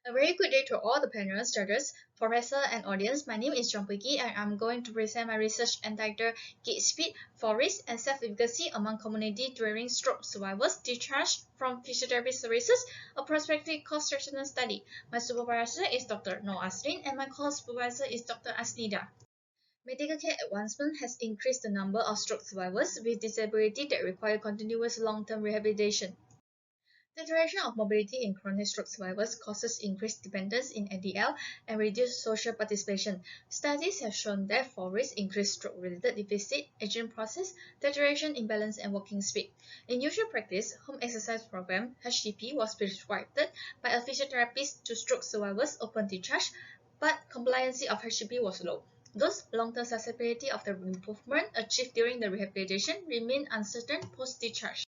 A very good day to all the panelists, judges, professor, and audience. My name is CHONG PUI KEI, and I'm going to present my research entitled Gait Speed for Risk and Self-Efficacy Among Community During Stroke Survivors Discharged from Physiotherapy Services, a prospective cross-sectional study. My supervisor is Dr. Noor Asrin, and my co-supervisor is Dr. Asnida. Medical care advancement has increased the number of stroke survivors with disability that require continuous long-term rehabilitation. The duration of mobility in chronic stroke survivors causes increased dependence in ADL and reduced social participation. Studies have shown that for risk increased stroke-related deficit, aging process, deterioration in balance and walking speed. In usual practice, home exercise program (HCP) was prescribed by a physiotherapist to stroke survivors upon discharge, but compliance of HCP was low. Thus, long-term sustainability of the improvement achieved during the rehabilitation remained uncertain post-discharge.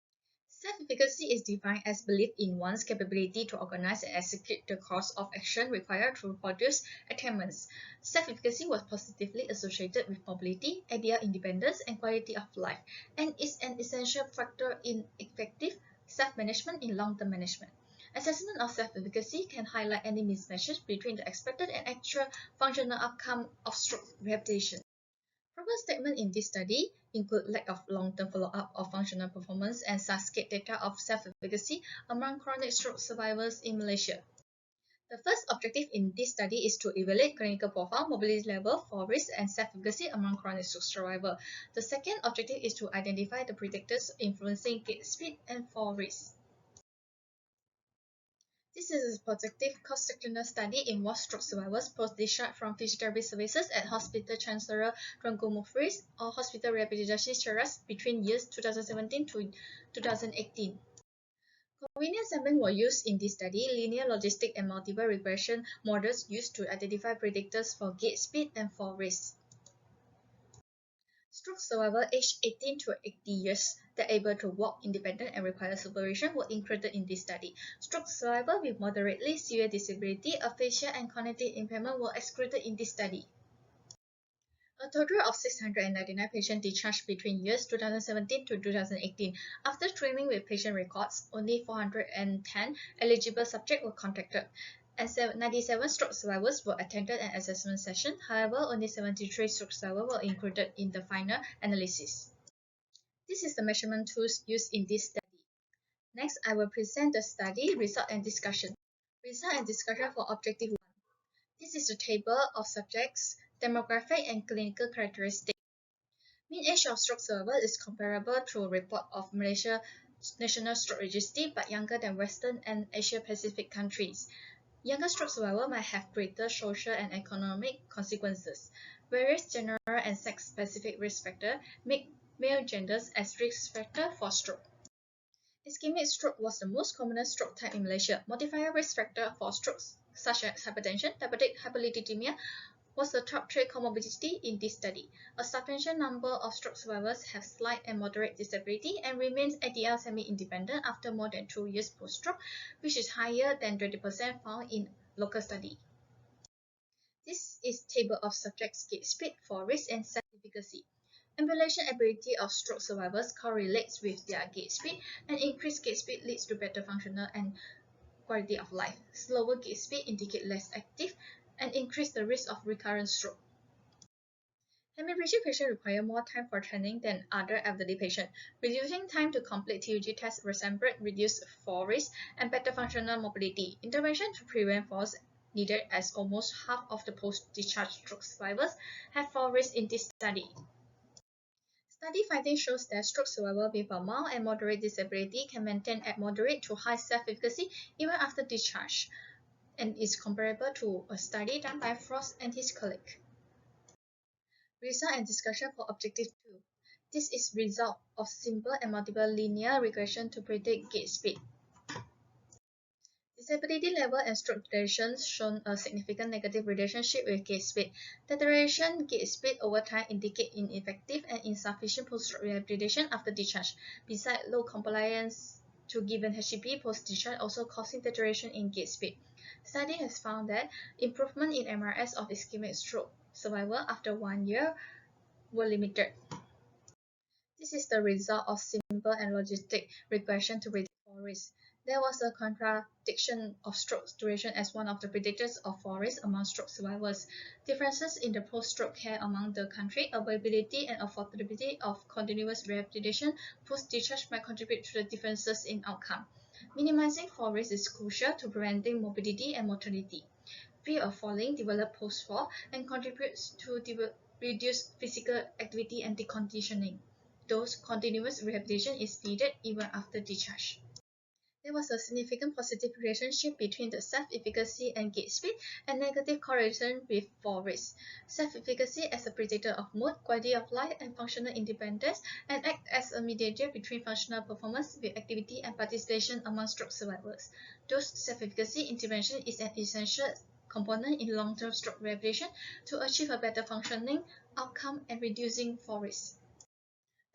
Self-efficacy is defined as belief in one's capability to organize and execute the course of action required to produce attainments. Self-efficacy was positively associated with mobility, ideal independence, and quality of life, and is an essential factor in effective self-management in long-term management. Assessment of self-efficacy can highlight any mismatches between the expected and actual functional outcome of stroke rehabilitation. Problem statements in this study include lack of long-term follow-up of functional performance and cascade data of self-efficacy among chronic stroke survivors in Malaysia. The first objective in this study is to evaluate clinical profile, mobility level, fall risk, and self-efficacy among chronic stroke survivors. The second objective is to identify the predictors influencing gait speed and fall risk. This is a prospective cross-sectional study in what stroke survivors post-discharge from physiotherapy services at Hospital Chancellor Tuanku Mukhriz or Hospital Rehabilitasi Ceras between years 2017 to 2018. Convenience sampling were used in this study. Linear, logistic, and multiple regression models used to identify predictors for gait speed and fall risk. Stroke survivors aged 18 to 80 years that are able to walk independent and require supervision were included in this study. Stroke survivors with moderately severe disability, aphasia, and cognitive impairment were excluded in this study. A total of 699 patients discharged between years 2017 to 2018. After screening with patient records, only 410 eligible subjects were contacted, and 97 stroke survivors were attended an assessment session. However, only 73 stroke survivors were included in the final analysis. This is the measurement tools used in this study. Next, I will present the study result and discussion. Result and discussion for Objective 1. This is a table of subjects, demographic, and clinical characteristics. Mean age of stroke survivors is comparable to a report of Malaysia National Stroke Registry but younger than Western and Asia Pacific countries. Younger stroke survivors might have greater social and economic consequences. Various gender and sex-specific risk factors make male genders as risk factor for stroke. Ischemic stroke was the most common stroke type in Malaysia. Modifier risk factor for strokes such as hypertension, diabetic hyperlipidemia was the top 3 comorbidity in this study. A substantial number of stroke survivors have slight and moderate disability and remains ADL semi-independent after more than 2 years post-stroke, which is higher than 20% found in local study. This is table of subjects' gait speed, fall risk, and self-efficacy. Ambulation ability of stroke survivors correlates with their gait speed, and increased gait speed leads to better functional and quality of life. Slower gait speed indicate less active and increase the risk of recurrent stroke. Hemiplegic patients require more time for training than other elderly patients. Reducing time to complete TUG test resembled reduced fall risk and better functional mobility. Intervention to prevent falls needed as almost half of the post-discharge stroke survivors have fall risk in this study. Study findings shows that stroke survivors with a mild and moderate disability can maintain at moderate to high self-efficacy even after discharge, and is comparable to a study done by Frost and his colleague. Result and discussion for Objective 2. This is result of simple and multiple linear regression to predict gait speed. Disability level and stroke duration shown a significant negative relationship with gait speed. Deterioration gait speed over time indicate ineffective and insufficient post-stroke rehabilitation after discharge. Besides low compliance to given HCP post-discharge also causing deterioration in gait speed. Study has found that improvement in MRS of ischemic stroke survivor after 1 year were limited. This is the result of simple and logistic regression to predict fall risk. There was a contradiction of stroke duration as one of the predictors of fall risk among stroke survivors. Differences in the post-stroke care among the country, availability and affordability of continuous rehabilitation post-discharge might contribute to the differences in outcome. Minimizing fall risk is crucial to preventing morbidity and mortality. Fear of falling develops post-fall and contributes to reduced physical activity and deconditioning. Thus, continuous rehabilitation is needed even after discharge. There was a significant positive relationship between the self-efficacy and gait speed and negative correlation with fall risk. Self-efficacy as a predictor of mood, quality of life, and functional independence, and act as a mediator between functional performance with activity and participation among stroke survivors. Thus, self-efficacy intervention is an essential component in long-term stroke rehabilitation to achieve a better functioning outcome and reducing fall risk.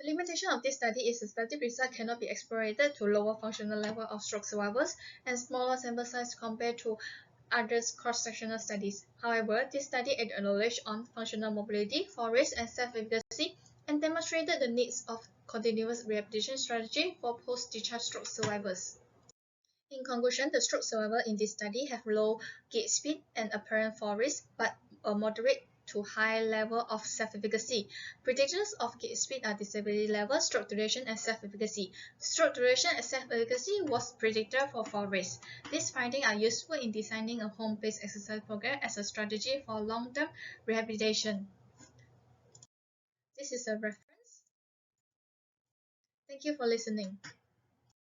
The limitation of this study is the study result cannot be extrapolated to lower functional level of stroke survivors and smaller sample size compared to other cross-sectional studies. However, this study acknowledged on functional mobility, fall risk, and self-efficacy and demonstrated the needs of continuous rehabilitation strategy for post-discharge stroke survivors. In conclusion, the stroke survivors in this study have low gait speed and apparent fall risk, but a moderate to high level of self-efficacy. Predictors of gait speed are disability level, stroke duration, and self-efficacy. Stroke duration and self-efficacy was predictor for fall risk. These findings are useful in designing a home-based exercise program as a strategy for long-term rehabilitation. This is a reference. Thank you for listening.